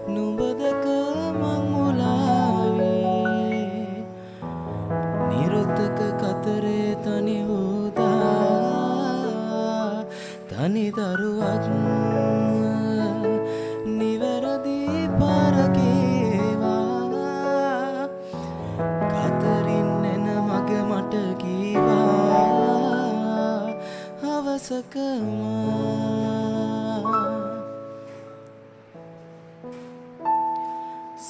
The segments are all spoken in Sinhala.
නුඹ දැක මං මුලාවී නිරුත්තක කතරේ තනි වූදා තනි දරුවක් නිවැරදි පාරකේවා කතරින් එන මග මට කීවා අවසකමා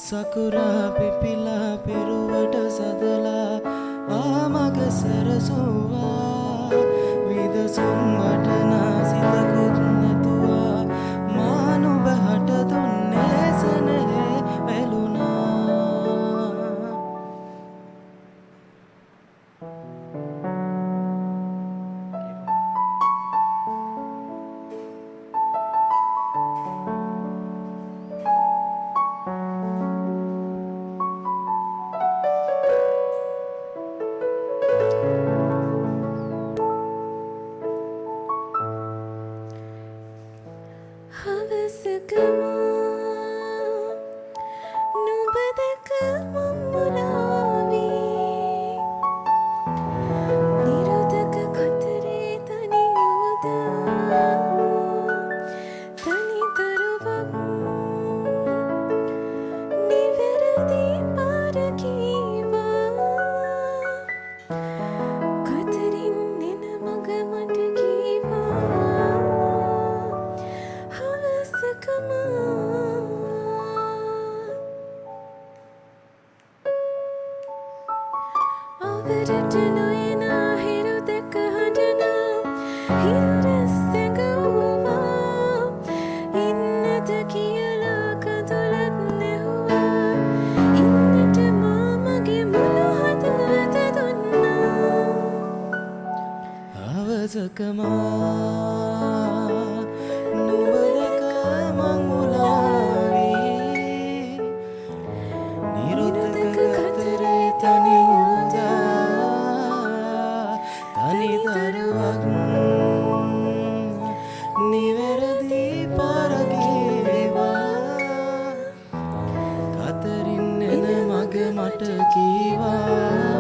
සකුරා පිපිලා පිරුවට සදලා ආමග සැරසුවා විදසුන් වටනා සිතකුත් නැතුවා මා නුඹහට දුන්නේ සෙනෙහේ වැළුණා නුඹ දැක මං මුලාවී නිරුත්තක කතරේ තනි වූදා තනි දරුවක් නිවැරදි පාරකේවා කතරින් එන මග මට කීවා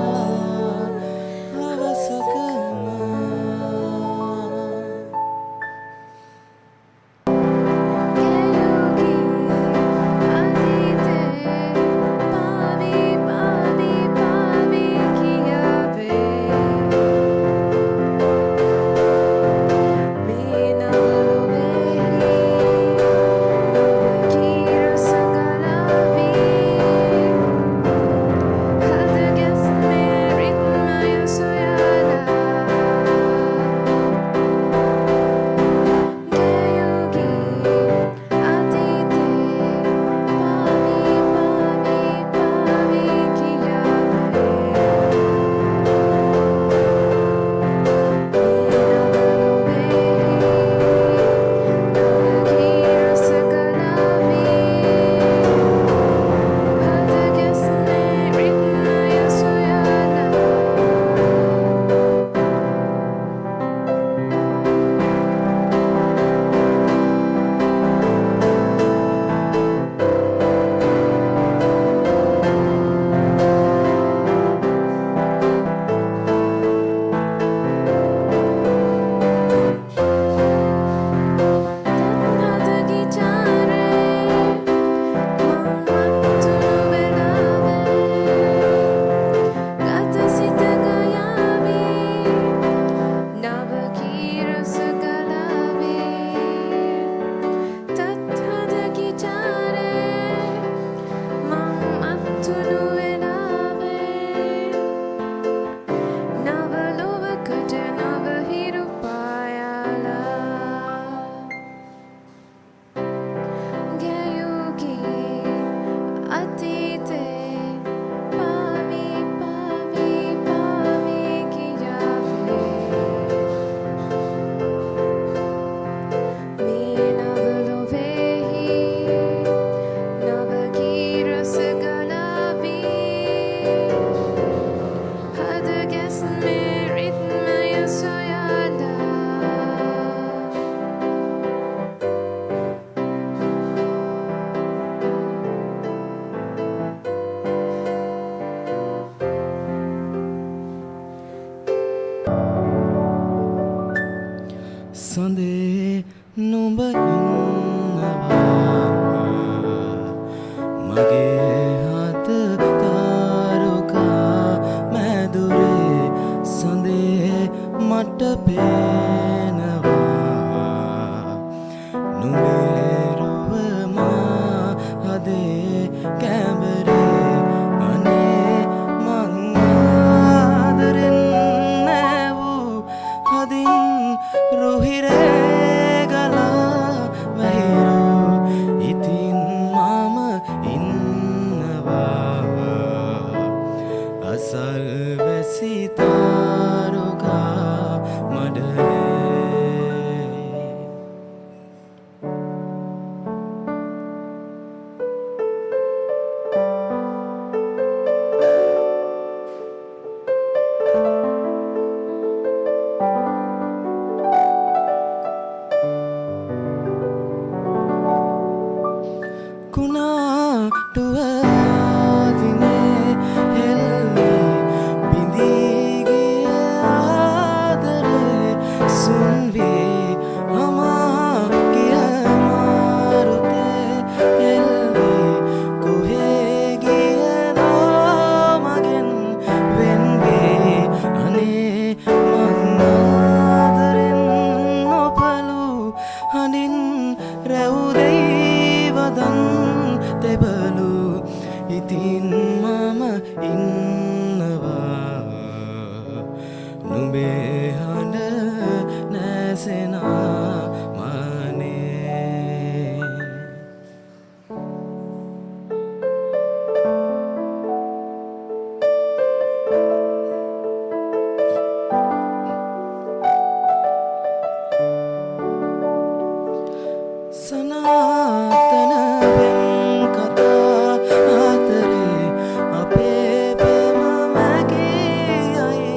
සඳේ නුඹ ඉන්නවා මගේ හත තාරුකා මැදුරේ සඳේ මට පේනවා නුඹේරුව මා හදේ කැඹරේ අනේ මං ආදරෙන් නැවූ හදින් රුහිරේ ගලා වැහිරෝ ඉතින් මම ඉන්නවා අසල්වැසි තාරුකා මඩලේ කුණාටුව දිනේ හෙල්ලී බිඳී ගිය ආදරේ සුන් වී හමා ගිය මාරුතේ හෙල්ලී කොහේ ගියදෝ මගෙන් වෙන් වී අනේ මං ආදරෙන් නොපලූ හඬින් රැවුදෙයි වදන් තෙබලු ඉතින් මම ඉන්නවා නුඹේ හඬ නැසෙනා මානේ සනාතන වෙන් කතා අතරේ අපේ ප්‍රේම මැකී යයි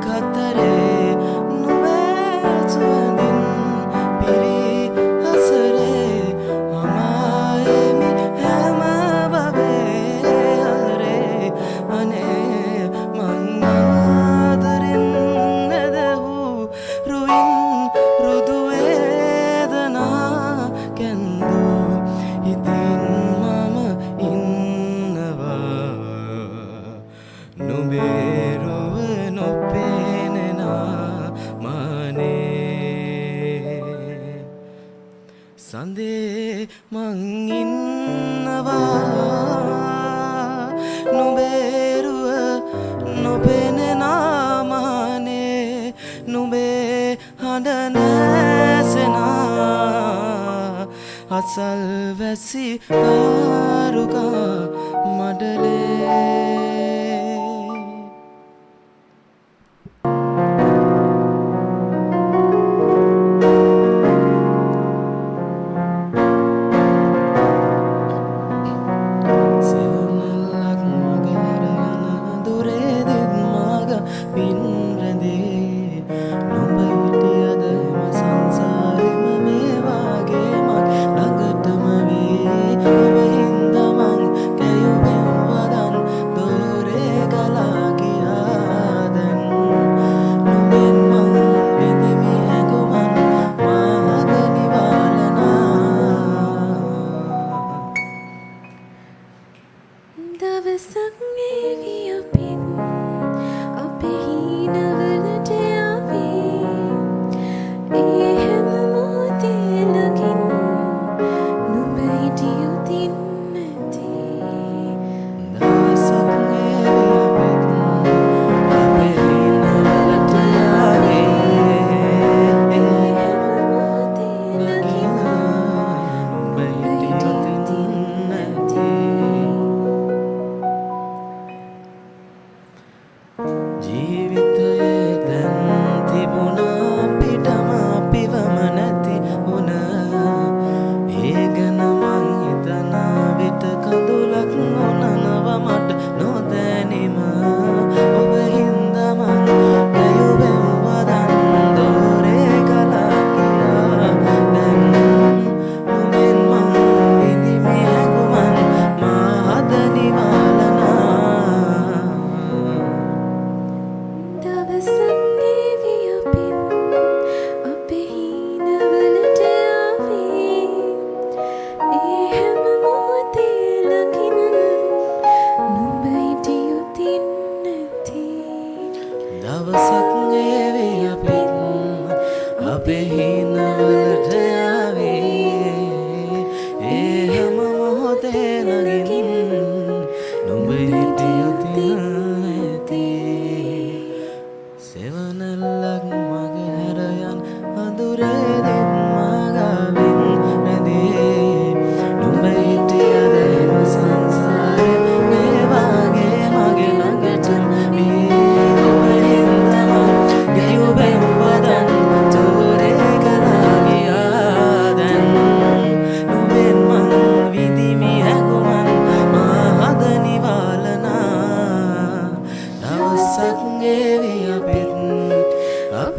කතරේ නුඹේ සුවඳින් පිරි හසරේ අමායෙමි හැම බබේ අරේ අනේ මං ආදරෙන් නැදහූ රුවින් රුදු වේදනා කැන්දෝ ඉතින් මම ඉන්නවා නුඹේ රුව නොපෙනෙනා මානේ සඳේ මං ඉන්නවා නුඹේ රුව නොපෙනෙනා මානේ නුඹේ හඬ නැසෙනා අසල්වැසි තාරුකා මඩලේ සෙවණැල්ලක් මගහැර යන දුරේ දෙත් මග පින් රැඳේ නුඹ හිටියද එම සංසාරෙම මේ වාගේ මක් ළඟටම වී ඔබ හින්දා මං කැයුමෙන් වදන් දෝ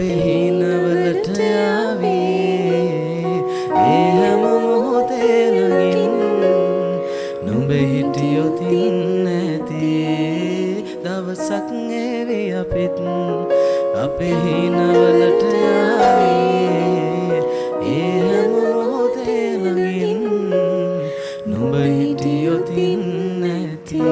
අපේ හිනවලට යාවී ඒ හැම මොහොතේ ළඟින් නුඹ හිටියොතින් නැති දවසක් ඒවි අපිත් අපේ හිනවලට යාවී ඒ හැම මොහොතේ ළඟින් නුඹ හිටියොතින් නැති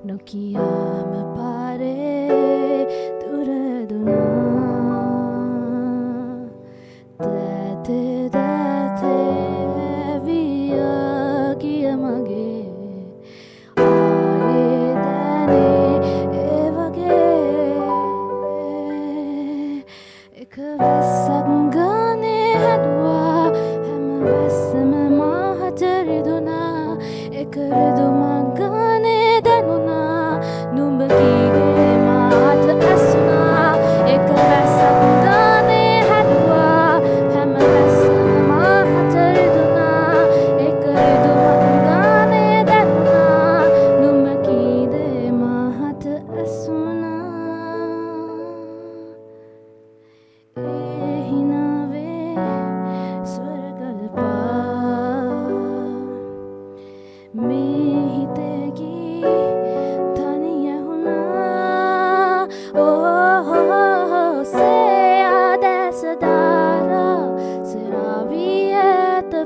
Nokia me pare turaduna date via kia mage aaye dane evage ekavasak gane hadwa hama vasama mahajariduna ekaridu magane danuna Numba kide maat asuna ek vasak gane hadwa hama vasama mahajariduna ekaridu magane danuna numba kide maat asuna ehinave swargalpa me hitegi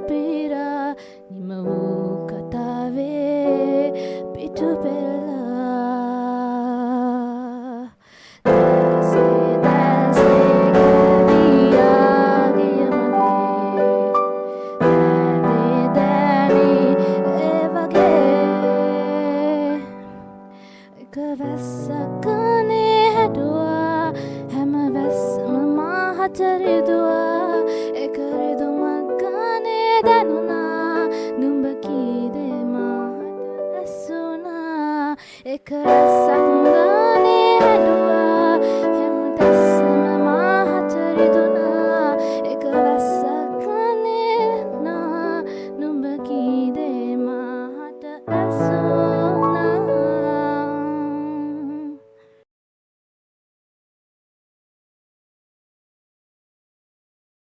Pira nima katave pitu perla dase gavia giyamage dani evage ekavasakane hadwa hama vasma mahajaridwa ekaridu danuna numba kide mahat asuna ekara sangane hadwa